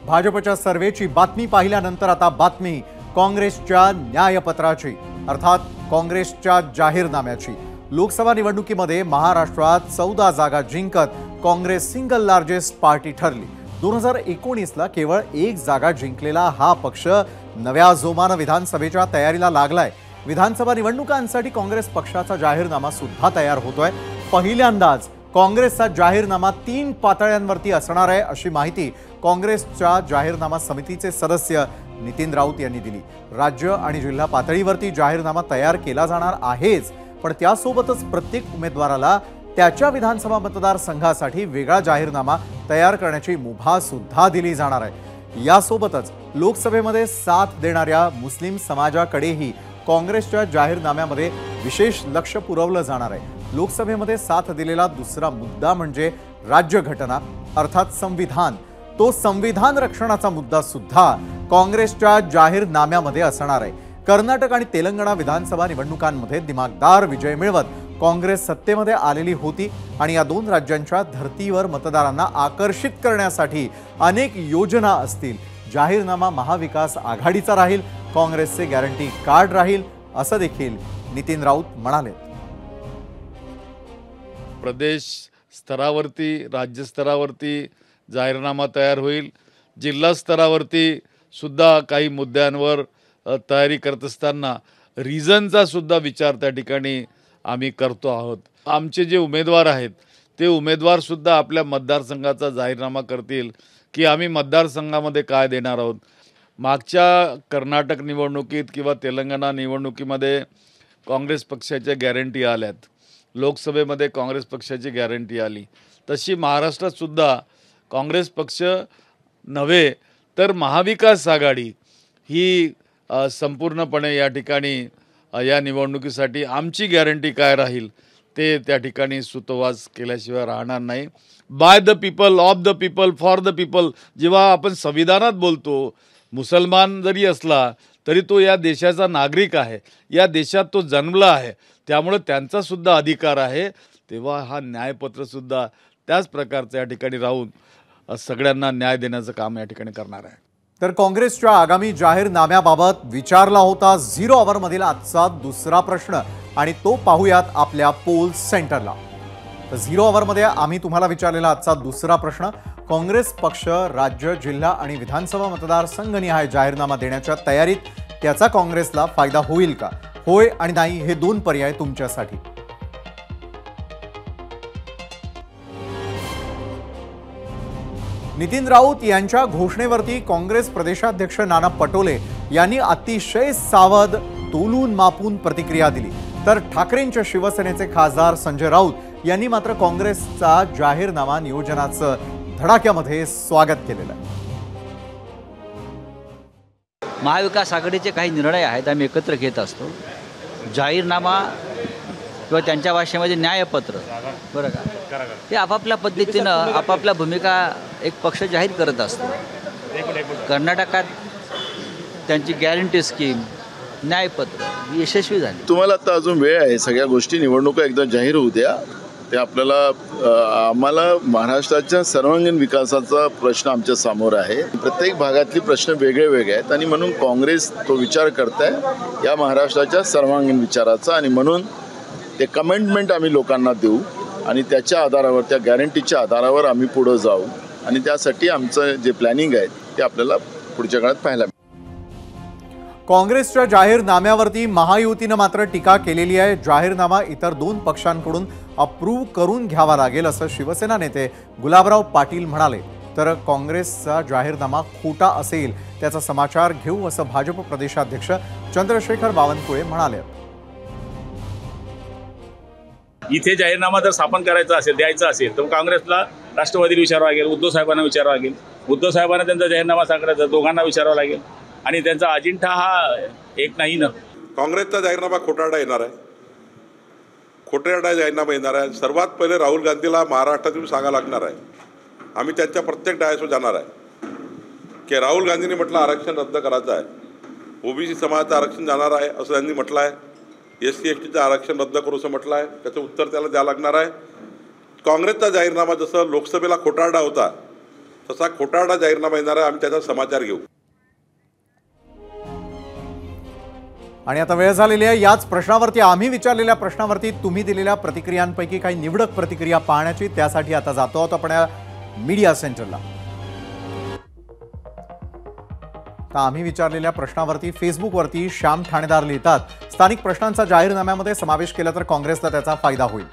भाजपच्या सर्वेची बातमी पाहिल्यानंतर आता बातमी काँग्रेसच्या न्यायपत्राची, अर्थात काँग्रेसच्या जाहीरनाम्याची। लोकसभा निवडणुकीमध्ये महाराष्ट्रात 14 जागा जिंकत काँग्रेस सिंगल लार्जेस्ट पार्टी ठरली। 2019ला केवळ 1 जागा जिंकलेला हा पक्ष नव्या जोमानं विधानसभेच्या तयारीला लागलाय। विधानसभा निवडणुकांसाठी काँग्रेस पक्षाचा जाहीरनामा सुद्धा तयार होतोय। पहिल्यांदाच काँग्रेसचा जाहीरनामा 3 पातळ्यांवरती असणार आहे, अशी माहिती काँग्रेसच्या जाहीरनामा समितीचे सदस्य नितीन राऊत यांनी दिली। राज्य आणि जिल्हा पातळीवरती जाहीरनामा तयार केला जाणार आहेच, पण त्यासोबतच प्रत्येक उमेदवाराला त्याच्या विधानसभा मतदारसंघासाठी वेगळा जाहीरनामा तयार करण्याची मुभा सुद्धा दिली जाणार आहे। यासोबतच लोकसभेमध्ये साथ देणाऱ्या मुस्लिम समाजाकडेही काँग्रेसच्या जाहीरनाम्यामध्ये विशेष लक्ष पुरवलं जाणार आहे। लोकसभेमध्ये साथ दिलेला दुसरा मुद्दा म्हणजे राज्यघटना, अर्थात संविधान। तो संविधान रक्षणाचा मुद्दा सुद्धा काँग्रेसच्या जाहीरनाम्यामध्ये असणार आहे। कर्नाटक आणि तेलंगणा विधानसभा निवडणुकांमध्ये दिमागदार विजय मिळवत काँग्रेस सत्तेमध्ये आलेली होती आणि या 2 राज्यांच्या धर्तीवर मतदारांना आकर्षित करण्यासाठी अनेक योजना असतील। जाहीरनामा महाविकास आघाडीचा राहील, काँग्रेसचे गॅरंटी कार्ड राहील, असं देखील नितीन राऊत म्हणाले। प्रदेश स्तरावरती, राज्य स्तरावरती जाहीरनामा तयार होईल। जिल्हा स्तरावरती सुद्धा काही मुद्द्यांवर तयारी करत असताना रिझनचा सुद्धा विचार त्या ठिकाणी आम्ही करतो आहोत। आमचे जे उमेदवार आहेत ते उमेदवार सुद्धा आपल्या मतदारसंघाचा जाहीरनामा करतील की आम्ही मतदारसंघामध्ये काय देणार आहोत। मागच्या कर्नाटक निवडणुकीत किंवा तेलंगणा निवडणुकीमध्ये काँग्रेस पक्षाच्या गॅरंटी आल्यात, लोकसभेमध्ये काँग्रेस पक्षाची गॅरंटी आली, तशी महाराष्ट्रात सुद्धा काँग्रेस पक्ष नव्हे तर महाविकास आघाडी ही संपूर्णपणे या ठिकाणी या निवडणुकीसाठी आमची गॅरंटी काय राहील ते त्या ठिकाणी सुतोवाच केल्याशिवाय राहणार नाही। By the people, of the people, for the people जेव्हा आपण संविधानात बोलतो, मुसलमान जरी असला तरी तो या देशाचा नागरिक आहे, या देशात तो जन्मला आहे, त्यामुळे त्यांचा सुद्धा अधिकार आहे। तेव्हा हा न्यायपत्र सुद्धा त्याच प्रकारचं या ठिकाणी राहून सगळ्यांना न्याय देण्याचं काम या ठिकाणी करणार आहे। तर काँग्रेसच्या आगामी जाहीरनाम्याबाबत विचारला होता 0 आवरमधील आजचा दुसरा प्रश्न, आणि तो पाहूयात आपल्या पोल सेंटरला। तर 0 आवरमध्ये आम्ही तुम्हाला विचारलेला आजचा दुसरा प्रश्न, काँग्रेस पक्ष राज्य, जिल्हा आणि विधानसभा मतदारसंघनिहाय जाहीरनामा देण्याच्या तयारीत, त्याचा काँग्रेसला फायदा होईल का? होय आणि नाही हे 2 पर्याय तुमच्यासाठी। नितीन राऊत यांच्या घोषणेवरती काँग्रेस प्रदेशाध्यक्ष नाना पटोले यांनी अतिशय सावध, तोलून मापून प्रतिक्रिया दिली। तर ठाकरेंच्या शिवसेनेचे खासदार संजय राऊत यांनी मात्र काँग्रेसचा जाहीरनामा नियोजनाचं धडाक्यामध्ये स्वागत केलेलं आहे। महाविकास आघाडीचे काही निर्णय आहेत आम्ही एकत्र घेत असतो। जाहीरनामा किंवा त्यांच्या भाषेमध्ये न्यायपत्र, बरं का, ते आपापल्या पद्धतीनं आपापल्या भूमिका एक पक्ष जाहीर करत असतो। कर्नाटकात त्यांची गॅरंटी स्कीम, न्यायपत्र यशस्वी झाली। तुम्हाला आता अजून वेळ आहे, सगळ्या गोष्टी निवडणुका एकदा जाहीर होऊ द्या। ते आपल्याला आम्हाला महाराष्ट्राच्या सर्वांगीण विकासाचा प्रश्न आमच्या समोर आहे। प्रत्येक भागातली प्रश्न वेगळे वेगळे आहेत आणि म्हणून काँग्रेस तो विचार करत आहे या महाराष्ट्राच्या सर्वांगीण विचाराचा, आणि म्हणून ते कमेंटमेंट आम्ही लोकांना देऊ आणि त्याच्या आधारावर, त्या गॅरंटीच्या आधारावर आम्ही पुढे जाऊ, आणि त्यासाठी आमचं जे प्लॅनिंग आहे ते आपल्याला पुढच्या काळात पाहायला मिळेल। काँग्रेसच्या जाहीरनाम्यावरती महायुतीनं मात्र टीका केलेली आहे। जाहीरनामा इतर 2 पक्षांकडून अप्रूव्ह करून घ्यावा लागेल, असं शिवसेना नेते गुलाबराव पाटील म्हणाले। तर काँग्रेसचा जाहीरनामा खोटा असेल त्याचा समाचार घेऊ, असं भाजप प्रदेशाध्यक्ष चंद्रशेखर बावनकुळे म्हणाले। इथे जाहीरनामा जर स्थापन करायचा असेल, द्यायचा असेल, तर काँग्रेसला राष्ट्रवादीला विचारावं लागेल, उद्धव साहेबांना विचारावं लागेल, उद्धव साहेबांना त्यांचा जाहीरनामा सांगायचा, दोघांना विचारावं लागेल, आणि त्यांचा अजिंठा हा एक नाही ना। काँग्रेसचा जाहीरनामा खोटारडा येणार आहे, खोटारडा जाहीरनामा येणार आहे। सर्वात पहिले राहुल गांधीला महाराष्ट्रातून सांगायला लागणार आहे, आम्ही त्यांच्या प्रत्येक डायसवर जाणार आहे की राहुल गांधींनी म्हटलं आरक्षण रद्द करायचं आहे, ओबीसी समाजाचं आरक्षण जाणार आहे असं त्यांनी म्हटलं आहे, SC STचं आरक्षण रद्द करू असं म्हटलं आहे, त्याचं उत्तर त्याला द्यावं लागणार आहे। काँग्रेसचा जाहीरनामा जसं लोकसभेला खोटारडा होता तसा खोटारडा जाहीरनामा येणार आहे, आम्ही त्याचा समाचार घेऊ. आणि आता वेळ झालेली आहे याच प्रश्नावरती, आम्ही विचारलेल्या प्रश्नावरती तुम्ही दिलेल्या प्रतिक्रियांपैकी काही निवडक प्रतिक्रिया पाहण्याची. त्यासाठी आता जातो आहोत आपण मीडिया सेंटरला. तर आम्ही विचारलेल्या प्रश्नावरती फेसबुकवरती श्याम ठाणेदार लिहितात, स्थानिक प्रश्नांचा जाहीरनाम्यामध्ये समावेश केला तर काँग्रेसला त्याचा फायदा होईल.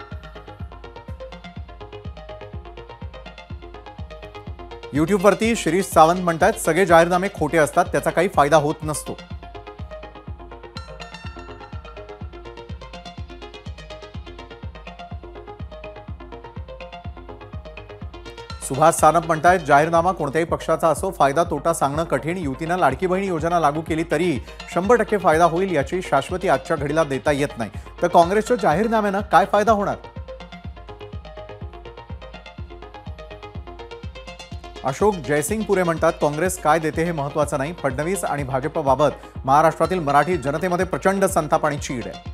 युट्यूबवरती शिरीष सावंत म्हणतात, सगळे जाहीरनामे खोटे असतात, त्याचा काही फायदा होत नसतो. सुभाष सानप म्हणतायत, जाहीरनामा कोणत्याही पक्षाचा असो, फायदा तोटा सांगणं कठीण. युतीनं लाडकी बहीण योजना लागू केली तरी 100% फायदा होईल याची शाश्वती आजच्या घडीला देता येत नाही. तर काँग्रेसच्या जाहीरनाम्यानं काय फायदा होणार? अशोक जयसिंगपुरे म्हणतात, काँग्रेस काय देते हे महत्त्वाचं नाही. फडणवीस आणि भाजपबाबत महाराष्ट्रातील मराठी जनतेमध्ये प्रचंड संताप आणि चीड आहे.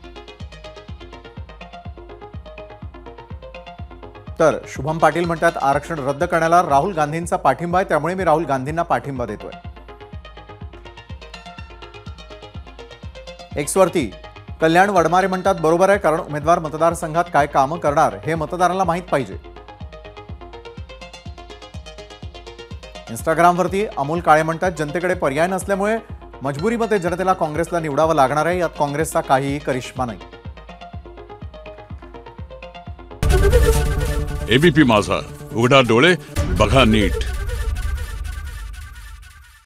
तर शुभम पाटील म्हणतात, आरक्षण रद्द करण्याला राहुल गांधींचा पाठिंबा आहे, त्यामुळे मी राहुल गांधींना पाठिंबा देतोय. एक्सवरती कल्याण वडमारे म्हणतात, बरोबर आहे, कारण उमेदवार मतदारसंघात काय कामं करणार हे मतदारांना माहीत पाहिजे. इंस्टाग्रामवरती अमोल काळे म्हणतात, जनतेकडे पर्याय नसल्यामुळे मजबुरीमध्ये जनतेला काँग्रेसला निवडावं लागणार आहे, यात काँग्रेसचा काहीही करिश्मा नाही. एबीपी माझा, उघडा डोळे बघा नीट.